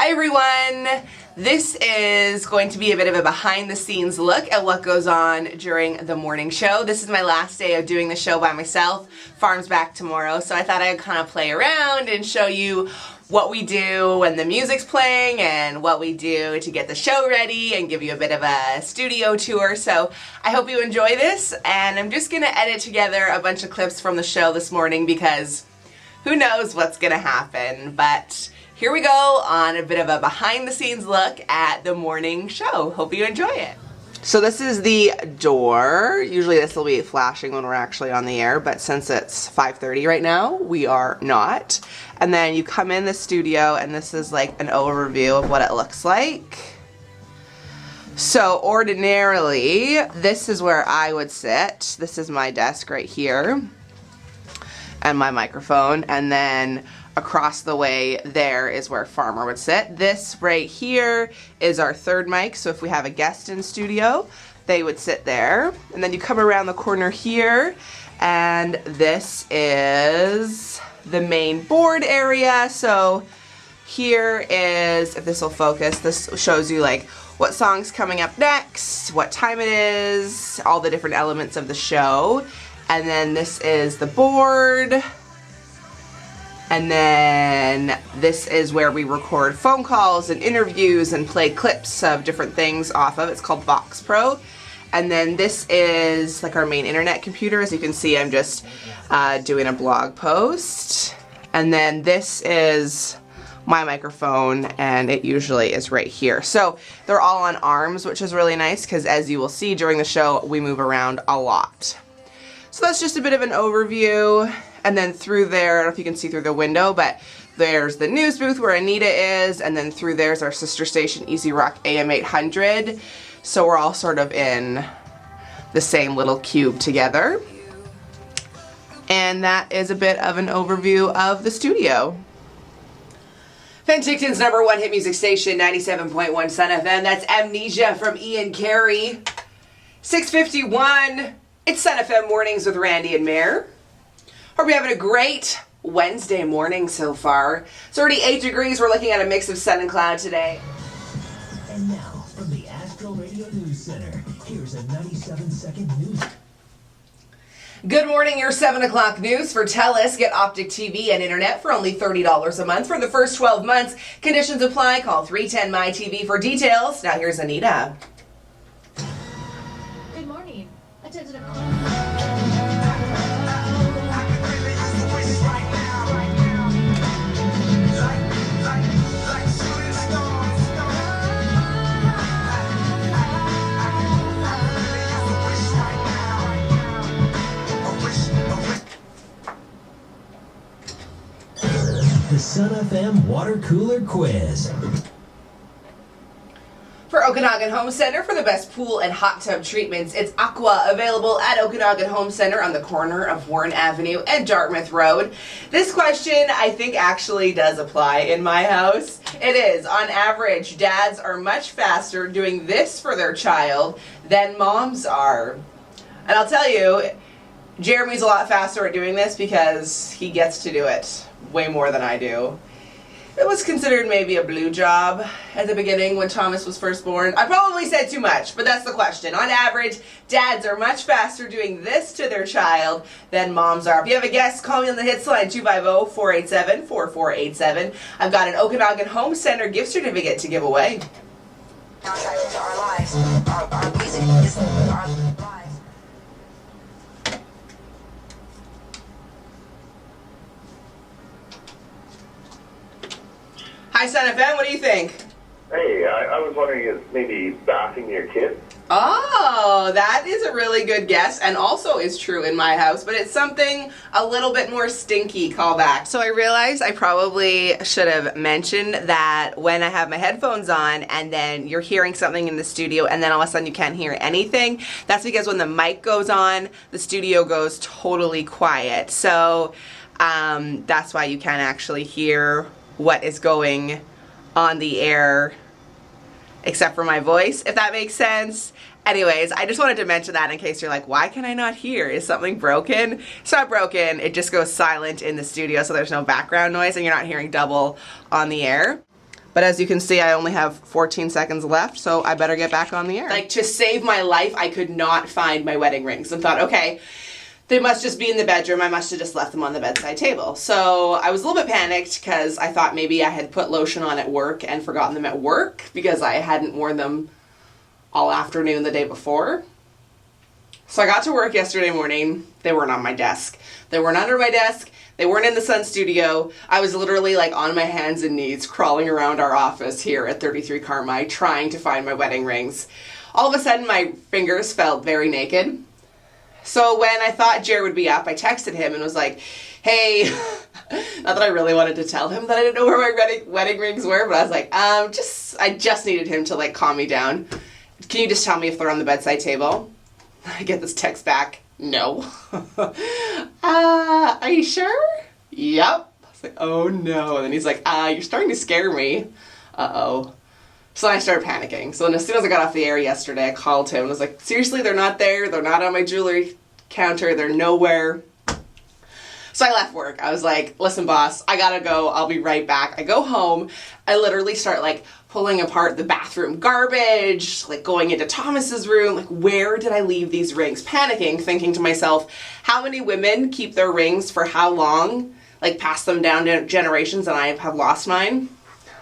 Hi everyone! This is going to be a bit of a behind the scenes look at what goes on during the morning show. This is my last day of doing the show by myself. Farm's back tomorrow, so I thought I'd kind of play around and show you what we do when the music's playing and what we do to get the show ready and give you a bit of a studio tour. So I hope you enjoy this, and I'm just going to edit together a bunch of clips from the show this morning because who knows what's going to happen, but here we go on a bit of a behind the scenes look at the morning show. Hope you enjoy it. So this is the door. Usually this will be flashing when we're actually on the air, but since it's 5:30 right now, we are not. And then you come in the studio and this is like an overview of what it looks like. So ordinarily, this is where I would sit. This is my desk right here and my microphone, and then across the way there is where Farmer would sit. This right here is our third mic, so if we have a guest in studio, they would sit there. And then you come around the corner here, and this is the main board area. So here is, if this will focus, this shows you like what song's coming up next, what time it is, all the different elements of the show. And then this is the board. And then this is where we record phone calls and interviews and play clips of different things off of. It's called Box Pro. And then this is like our main internet computer. As you can see, I'm just doing a blog post. And then this is my microphone, and it usually is right here. So they're all on arms, which is really nice because as you will see during the show, we move around a lot. So that's just a bit of an overview. And then through there, I don't know if you can see through the window, but there's the news booth where Anita is, and then through there's our sister station, Easy Rock AM 800. So we're all sort of in the same little cube together. And that is a bit of an overview of the studio. Penticton's #1 hit music station, 97.1 Sun FM. That's Amnesia from Ian Carey. 6:51. It's Sun FM Mornings with Randy and Mare. Hope you're having a great Wednesday morning so far. It's already 8 degrees. We're looking at a mix of sun and cloud today. And now, from the Astro Radio News Center, here's a 97-second news. Good morning, your 7 o'clock news for TELUS. Get Optic TV and internet for only $30 a month for the first 12 months. Conditions apply. Call 310-MY-TV for details. Now here's Anita. Good morning. A tentative The Sun FM Water Cooler Quiz. For Okanagan Home Center, for the best pool and hot tub treatments, it's Aqua, available at Okanagan Home Center on the corner of Warren Avenue and Dartmouth Road. This question, I think, actually does apply in my house. It is. On average, dads are much faster doing this for their child than moms are. And I'll tell you, Jeremy's a lot faster at doing this because he gets to do it way more than I do. It was considered maybe a blue job at the beginning when Thomas was first born. I probably said too much, but that's the question. On average, dads are much faster doing this to their child than moms are. If you have a guess, call me on the hits line, 250-487-4487. I've got an Okanagan Home Center gift certificate to give away. Soundtrack to our lives. Our music is our lives. Hi, Sun FM, what do you think? Hey, I was wondering if maybe bathing your kid? Oh, that is a really good guess, and also is true in my house, but it's something a little bit more stinky. Callback. So I realized I probably should have mentioned that when I have my headphones on and then you're hearing something in the studio and then all of a sudden you can't hear anything, that's because when the mic goes on, the studio goes totally quiet. So that's why you can't actually hear what is going on the air except for my voice, if that makes sense. Anyways, I just wanted to mention that in case you're like, why can I not hear? Is something broken? It's not broken. It just goes silent in the studio so there's no background noise and you're not hearing double on the air. But as you can see, I only have 14 seconds left, so I better get back on the air. Like, to save my life, I could not find my wedding rings and thought, okay, they must just be in the bedroom. I must have just left them on the bedside table. So I was a little bit panicked because I thought maybe I had put lotion on at work and forgotten them at work because I hadn't worn them all afternoon the day before. So I got to work yesterday morning. They weren't on my desk. They weren't under my desk. They weren't in the Sun studio. I was literally like on my hands and knees crawling around our office here at 33 Carmi trying to find my wedding rings. All of a sudden my fingers felt very naked. So when I thought Jared would be up, I texted him and was like, hey, not that I really wanted to tell him that I didn't know where my wedding rings were, but I was like, I just needed him to like calm me down. Can you just tell me if they're on the bedside table? I get this text back. No. Are you sure? Yep. I was like, oh no. And then he's like, you're starting to scare me. Uh-oh. So I started panicking. So then as soon as I got off the air yesterday, I called him and was like, seriously, they're not there. They're not on my jewelry counter. They're nowhere. So I left work. I was like, listen, boss, I gotta go. I'll be right back. I go home. I literally start like pulling apart the bathroom garbage, like going into Thomas's room. Like, where did I leave these rings? Panicking, thinking to myself, how many women keep their rings for how long? Like, pass them down to generations and I have lost mine.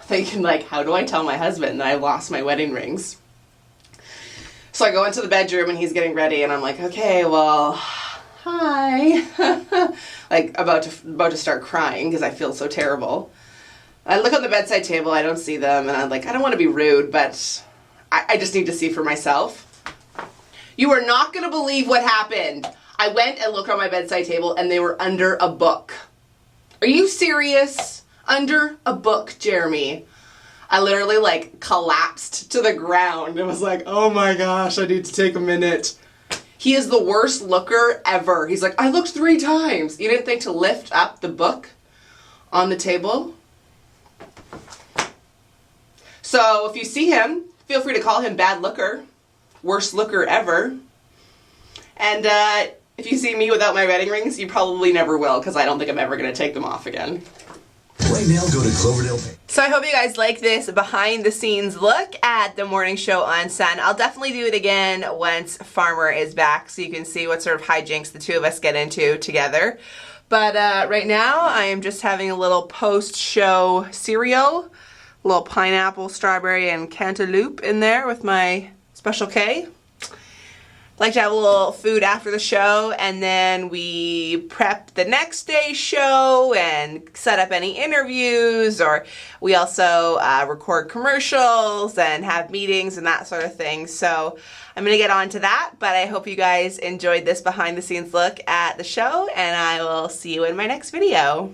Thinking like, how do I tell my husband that I lost my wedding rings? So I go into the bedroom and he's getting ready and I'm like, okay, well, hi. Like about to start crying because I feel so terrible. I look on the bedside table, I don't see them, and I'm like, I don't want to be rude, but I just need to see for myself. You are not going to believe what happened. I went and looked on my bedside table and they were under a book. Are you serious? Under a book, Jeremy. I literally like collapsed to the ground and was like, oh my gosh, I need to take a minute. He is the worst looker ever. He's like, I looked 3 times. You didn't think to lift up the book on the table? So if you see him, feel free to call him bad looker. Worst looker ever. And if you see me without my wedding rings, you probably never will because I don't think I'm ever going to take them off again. Right now, go to Cloverdale. So I hope you guys like this behind the scenes look at the morning show on Sun. I'll definitely do it again once Farmer is back so you can see what sort of hijinks the two of us get into together. But right now I am just having a little post-show cereal, a little pineapple, strawberry, and cantaloupe in there with my Special K. Like to have a little food after the show, and then we prep the next day's show and set up any interviews, or we also record commercials and have meetings and that sort of thing. So I'm going to get on to that, but I hope you guys enjoyed this behind the scenes look at the show, and I will see you in my next video.